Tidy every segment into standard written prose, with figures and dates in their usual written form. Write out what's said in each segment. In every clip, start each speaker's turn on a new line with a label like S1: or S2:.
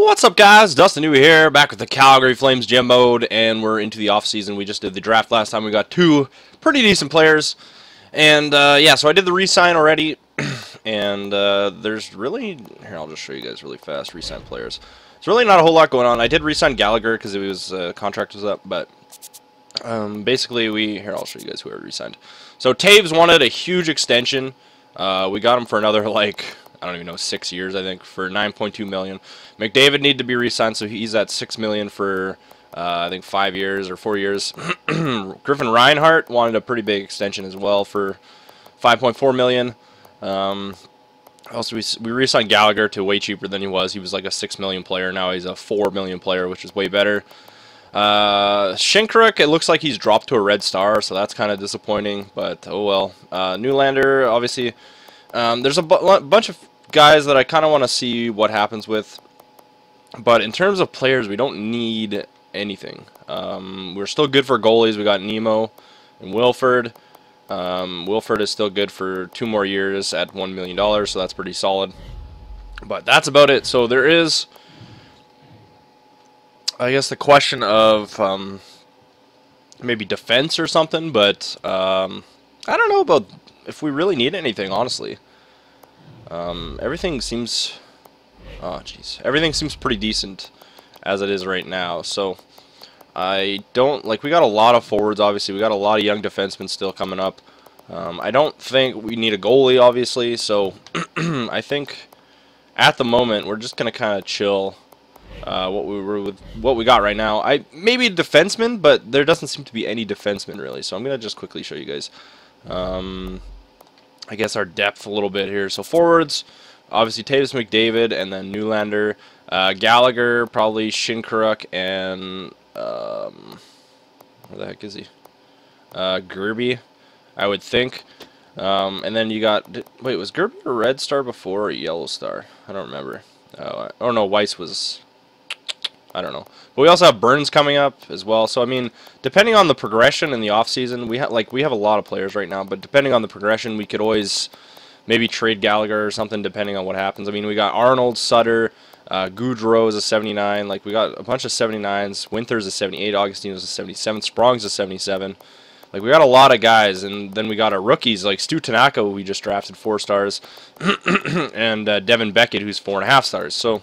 S1: What's up, guys? Dustin Yewy here, back with the Calgary Flames gem mode, and we're into the off-season. We just did the draft last time. We got two pretty decent players, and yeah, so I did the re-sign already, and there's really, here, I'll just show you guys really fast, re-sign players. There's really not a whole lot going on. I did re-sign Gallagher because it was contract was up, but basically here, I'll show you guys who I re-signed. So Taves wanted a huge extension. We got him for another, like, I don't even know, 6 years, I think, for $9.2 million. McDavid needed to be re-signed, so he's at $6 million for, I think, 5 years or 4 years. Griffin Reinhart wanted a pretty big extension as well for $5.4 million. Also, we re-signed Gallagher to way cheaper than he was. He was like a $6 million player. Now he's a $4 million player, which is way better. Shinkaruk, it looks like he's dropped to a red star, so that's kind of disappointing, but oh well. Nylander, obviously, there's a bunch of guys that I kind of want to see what happens with, but in terms of players, we don't need anything. We're still good for goalies. We got Nemo and Wilford. Wilford is still good for 2 more years at $1 million, so that's pretty solid. But that's about it. So there is, I guess, the question of maybe defense or something, but I don't know about if we really need anything, honestly. Everything seems, oh jeez, everything seems pretty decent as it is right now. So I don't, like, we got a lot of forwards, obviously. We got a lot of young defensemen still coming up. I don't think we need a goalie, obviously. So I think at the moment we're just gonna kind of chill. What we got right now. Maybe a defenseman, but there doesn't seem to be any defenseman really. So I'm gonna just quickly show you guys. I guess our depth a little bit here. So forwards, obviously Taves, McDavid, and then Nylander, Gallagher, probably Shinkaruk, and where the heck is he? Gerby, I would think. And then you got, wait, was Gerby a red star before or a yellow star? I don't remember. Oh no, Weiss was, I don't know. But we also have Burns coming up as well. So I mean, depending on the progression in the offseason, we have a lot of players right now, but depending on the progression, we could always maybe trade Gallagher or something depending on what happens. I mean, we got Arnold, Sutter, Goudreau is a 79. Like, we got a bunch of 79s. Winther's a 78. Augustino's a 77. Sprong's a 77. Like, we got a lot of guys, and then we got our rookies like Stu Tanaka, who we just drafted 4 stars, and Devin Beckett, who's 4.5 stars. So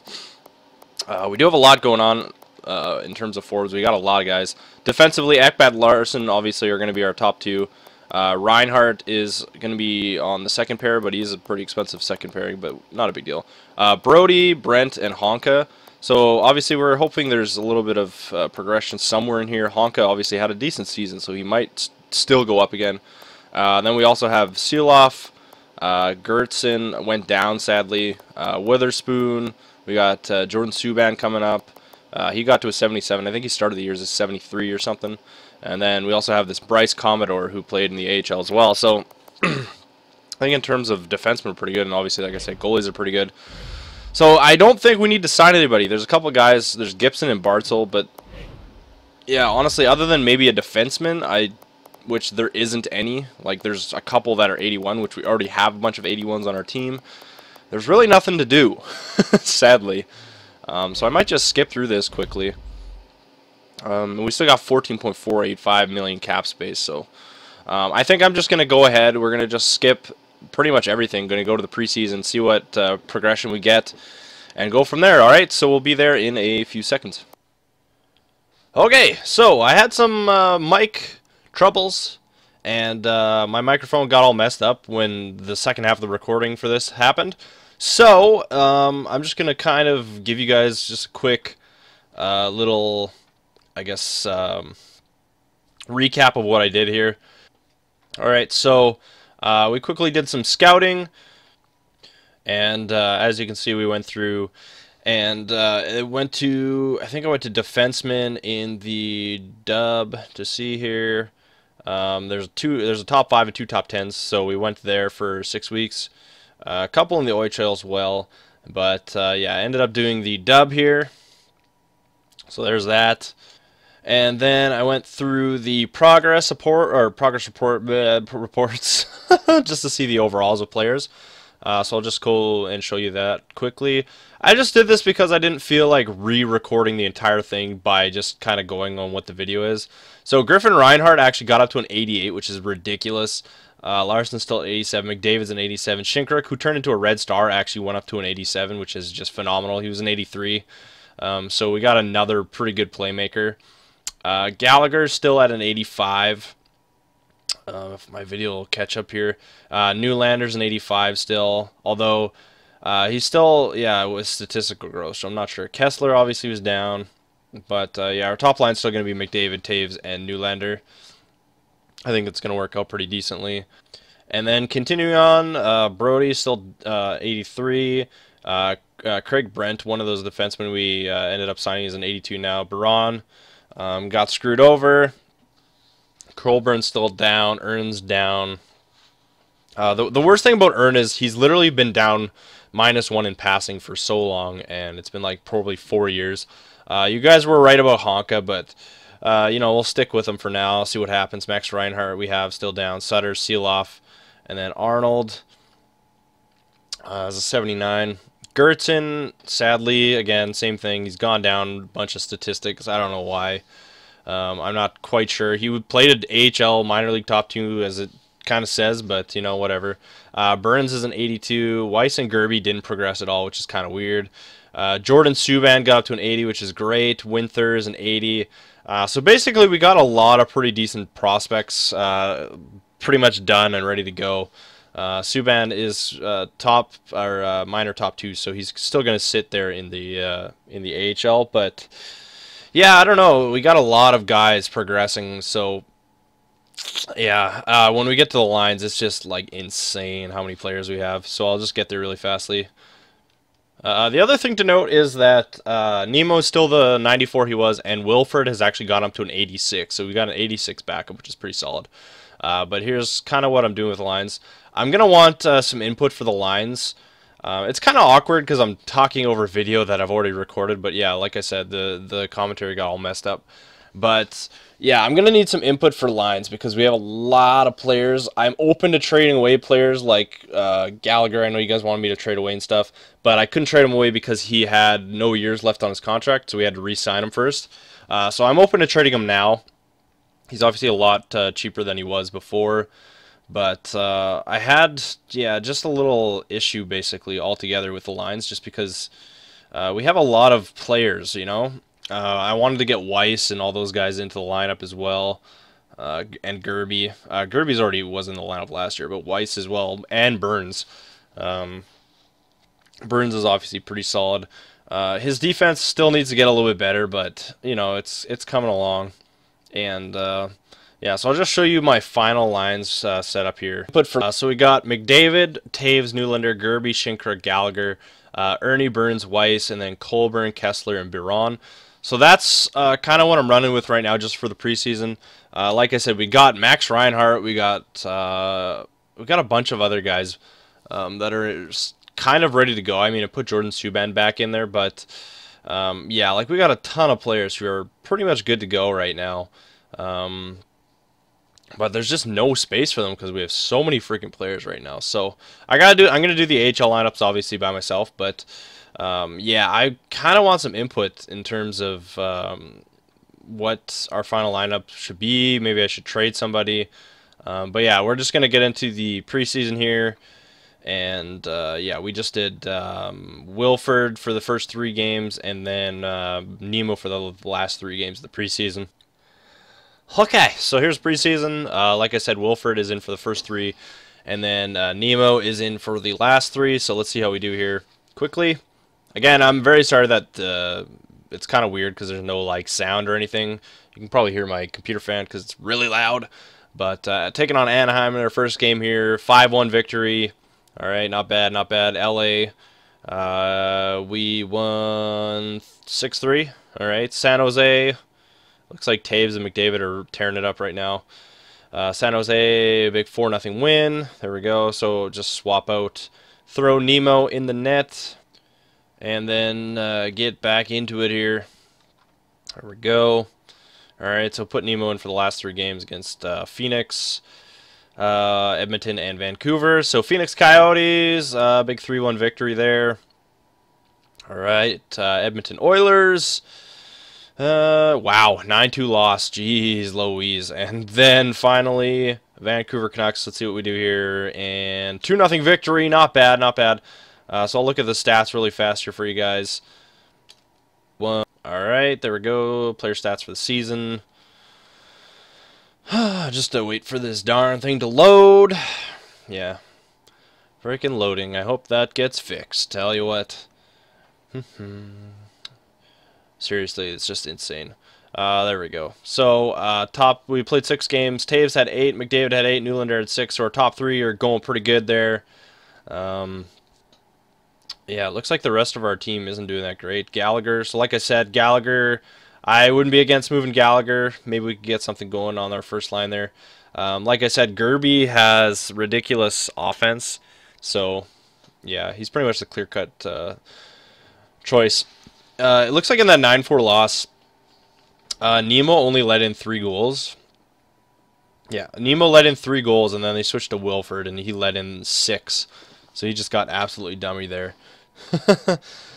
S1: we do have a lot going on in terms of forwards. We got a lot of guys. Defensively, Ekblad, Larson obviously are going to be our top 2. Reinhardt is going to be on the second pair, but he's a pretty expensive second pairing, but not a big deal. Brody, Brent, and Honka. So obviously we're hoping there's a little bit of progression somewhere in here. Honka obviously had a decent season, so he might still go up again. Then we also have Seeloff. Gertson went down, sadly. Witherspoon. We got Jordan Subban coming up. He got to a 77. I think he started the year as a 73 or something. And then we also have this Bryce Commodore who played in the AHL as well. So I think in terms of defensemen are pretty good, and obviously, like I said, goalies are pretty good. So I don't think we need to sign anybody. There's a couple of guys. There's Gibson and Bartzel, but yeah, honestly, other than maybe a defenseman, which there isn't any. Like, there's a couple that are 81, which we already have a bunch of 81s on our team. There's really nothing to do, sadly. So I might just skip through this quickly. We still got 14.485 million cap space, so I think I'm just going to go ahead. We're going to just skip pretty much everything. Going to go to the preseason, see what progression we get, and go from there. Alright, so we'll be there in a few seconds. Okay, so I had some mic troubles, and my microphone got all messed up when the second half of the recording for this happened. So I'm just going to kind of give you guys just a quick little, I guess, recap of what I did here. Alright, so we quickly did some scouting, and as you can see, we went through, and it went to, I think I went to defenseman in the dub to see here. There's a top 5 and 2 top 10s, so we went there for 6 weeks. A couple in the OHL as well, but yeah, I ended up doing the dub here. So there's that. And then I went through the progress report reports just to see the overalls of players. So I'll just go and show you that quickly. I just did this because I didn't feel like re-recording the entire thing by just kind of going on what the video is. So Griffin Reinhart actually got up to an 88, which is ridiculous. Larson's still at 87. McDavid's an 87. Shinkrick, who turned into a Red Star, actually went up to an 87, which is just phenomenal. He was an 83. So we got another pretty good playmaker. Gallagher's still at an 85. If my video will catch up here. Nylander's an 85 still, although he's still, yeah, with statistical growth, so I'm not sure. Kessler obviously was down, but yeah, our top line's still going to be McDavid, Taves, and Nylander. I think it's going to work out pretty decently. And then continuing on, Brody's still 83. Craig Brent, one of those defensemen we ended up signing, is an 82 now. Baron got screwed over. Colburn's still down. Ern's down. The worst thing about Ern is he's literally been down -1 in passing for so long, and it's been like probably 4 years. You guys were right about Honka, but you know, we'll stick with him for now. See what happens. Max Reinhart we have still down. Sutter, Seeloff, and then Arnold is a 79. Gertzen, sadly, again, same thing. He's gone down a bunch of statistics. I don't know why. I'm not quite sure. He played at AHL minor league top 2, as it kind of says, but you know, whatever. Burns is an 82. Weiss and Gerby didn't progress at all, which is kind of weird. Jordan Subban got up to an 80, which is great. Winther is an 80. So basically, we got a lot of pretty decent prospects, pretty much done and ready to go. Subban is top or minor top 2, so he's still going to sit there in the AHL, but. Yeah, I don't know. We got a lot of guys progressing, so yeah. When we get to the lines, it's just like insane how many players we have. So I'll just get there really fastly. The other thing to note is that Nemo is still the 94 he was, and Wilford has actually gone up to an 86. So we got an 86 backup, which is pretty solid. But here's kind of what I'm doing with the lines. I'm gonna want some input for the lines. It's kind of awkward because I'm talking over video that I've already recorded, but yeah, like I said, the commentary got all messed up. But yeah, I'm going to need some input for lines because we have a lot of players. I'm open to trading away players like Gallagher. I know you guys wanted me to trade away and stuff, but I couldn't trade him away because he had no years left on his contract, so we had to re-sign him first. So I'm open to trading him now. He's obviously a lot cheaper than he was before. But I had, yeah, just a little issue basically altogether with the lines just because we have a lot of players, you know. I wanted to get Weiss and all those guys into the lineup as well, and Gerby. Gerby's already was in the lineup last year, but Weiss as well, and Burns. Burns is obviously pretty solid. His defense still needs to get a little bit better, but, you know, it's coming along. And yeah, so I'll just show you my final lines set up here. So we got McDavid, Taves, Nylander, Gerby, Shinkra, Gallagher, Ernie, Burns, Weiss, and then Colburn, Kessler, and Biron. So that's kind of what I'm running with right now just for the preseason. Like I said, we got Max Reinhart. We got a bunch of other guys that are kind of ready to go. I mean, I put Jordan Subban back in there, but yeah, like we got a ton of players who are pretty much good to go right now. But there's just no space for them because we have so many freaking players right now. So I'm gonna do the AHL lineups obviously by myself, but yeah, I kind of want some input in terms of what our final lineup should be. Maybe I should trade somebody. But yeah, we're just gonna get into the preseason here, and yeah, we just did Wilford for the first 3 games, and then Nemo for the last 3 games of the preseason. Okay, so here's preseason. Like I said, Wilford is in for the first 3, and then Nemo is in for the last 3. So let's see how we do here quickly. Again, I'm very sorry that it's kind of weird because there's no like sound or anything. You can probably hear my computer fan because it's really loud. But taking on Anaheim in our first game here, 5-1 victory. All right, not bad, not bad. LA, we won 6-3. All right, San Jose. Looks like Taves and McDavid are tearing it up right now. San Jose, big 4-0 win. There we go. So just swap out, throw Nemo in the net, and then get back into it here. There we go. All right, so put Nemo in for the last 3 games against Phoenix. Edmonton and Vancouver. So Phoenix Coyotes, big 3-1 victory there. All right, Edmonton Oilers. Wow, 9-2 loss. Jeez Louise. And then finally, Vancouver Canucks. Let's see what we do here. And 2-0 victory. Not bad, not bad. So I'll look at the stats really fast here for you guys. All right, there we go. Player stats for the season. Just to wait for this darn thing to load. Yeah. Freaking loading. I hope that gets fixed. Tell you what. Seriously, it's just insane. There we go. So, we played 6 games. Taves had 8, McDavid had 8, Nylander had 6. So our top 3 are going pretty good there. Yeah, it looks like the rest of our team isn't doing that great. Gallagher. So, like I said, Gallagher, I wouldn't be against moving Gallagher. Maybe we could get something going on our first line there. Like I said, Gerby has ridiculous offense. So, yeah, he's pretty much the clear-cut choice. It looks like in that 9-4 loss, Nemo only let in 3 goals. Yeah, Nemo let in 3 goals, and then they switched to Wilford, and he let in 6. So he just got absolutely dummy there.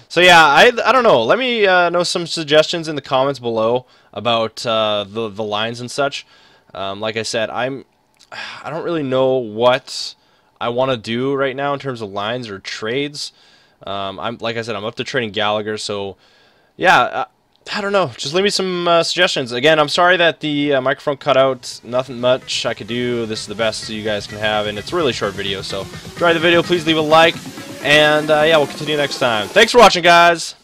S1: So yeah, I don't know. Let me know some suggestions in the comments below about the lines and such. Like I said, I don't really know what I want to do right now in terms of lines or trades. Like I said, I'm up to trading Gallagher, so yeah, I don't know. Just leave me some suggestions. Again, I'm sorry that the microphone cut out. Nothing much I could do. This is the best you guys can have, and it's a really short video. So, if you enjoyed the video, please leave a like, and yeah, we'll continue next time. Thanks for watching, guys.